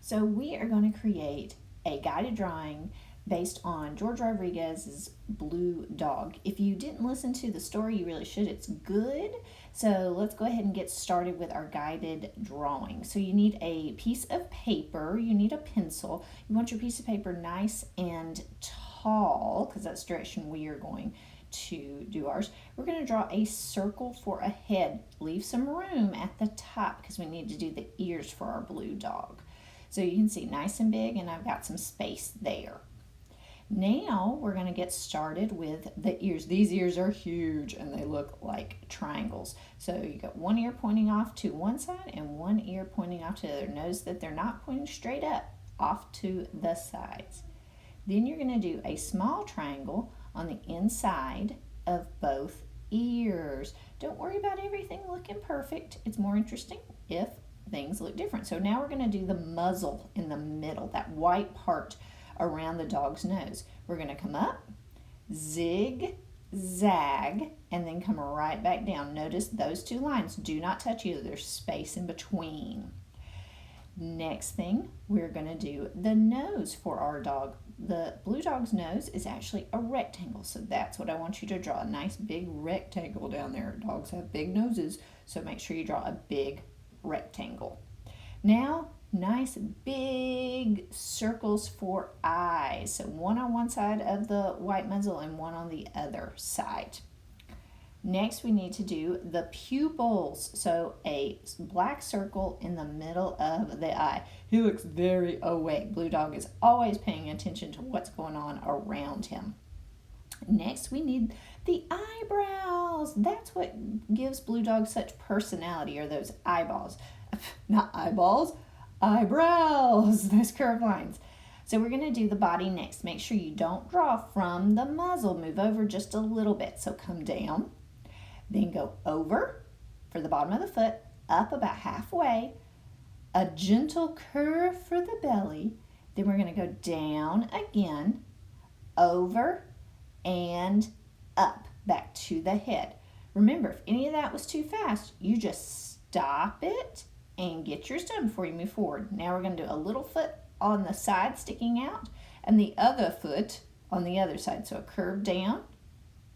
So we are going to create a guided drawing based on George Rodriguez's Blue Dog. If you didn't listen to the story, you really should. It's good. So let's go ahead and get started with our guided drawing. So you need a piece of paper, you need a pencil. You want your piece of paper nice and tall because that's the direction we are going to do ours. We're going to draw a circle for a head. Leave some room at the top because we need to do the ears for our blue dog. So you can see nice and big, and I've got some space there. Now we're going to get started with the ears. These ears are huge and they look like triangles. So you got one ear pointing off to one side and one ear pointing off to the other. Notice that they're not pointing straight up, off to the sides. Then you're going to do a small triangle on the inside of both ears. Don't worry about everything looking perfect. It's more interesting if things look different. So now we're going to do the muzzle in the middle, that white part around the dog's nose. We're going to come up, zig, zag, and then come right back down. Notice those two lines do not touch each other. There's space in between. Next thing, we're going to do the nose for our dog. The blue dog's nose is actually a rectangle, so that's what I want you to draw. A nice big rectangle down there. Dogs have big noses, so make sure you draw a big rectangle. Now, nice big circles for eyes. So one on one side of the white muzzle and one on the other side. Next, we need to do the pupils. So a black circle in the middle of the eye. He looks very awake. Blue dog is always paying attention to what's going on around him. Next, we need the eyebrows. That's what gives Blue Dog such personality, are those eyeballs. Not eyeballs, eyebrows, those curved lines. So we're going to do the body next. Make sure you don't draw from the muzzle. Move over just a little bit. So come down, then go over for the bottom of the foot, up about halfway, a gentle curve for the belly. Then we're going to go down again, over, and up back to the head. Remember, if any of that was too fast, you just stop it and get yours done before you move forward. Now we're going to do a little foot on the side sticking out and the other foot on the other side. So a curve down,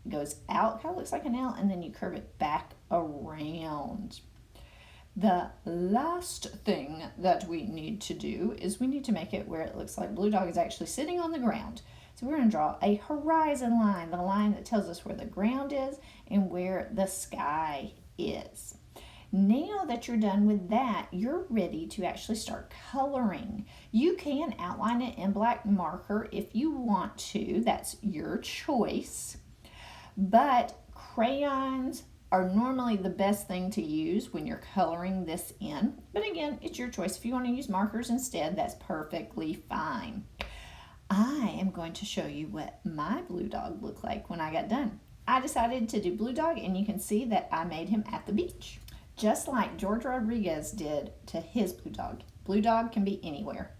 goes out, kind of looks like an L, and then you curve it back around. The last thing that we need to do is we need to make it where it looks like Blue Dog is actually sitting on the ground. So we're going to draw a horizon line, the line that tells us where the ground is and where the sky is. Now that you're done with that, you're ready to actually start coloring. You can outline it in black marker if you want to. That's your choice. But crayons are normally the best thing to use when you're coloring this in. But again, it's your choice. If you want to use markers instead, that's perfectly fine. I am going to show you what my blue dog looked like when I got done. I decided to do Blue Dog, and you can see that I made him at the beach, just like George Rodriguez did to his Blue Dog. Blue Dog can be anywhere.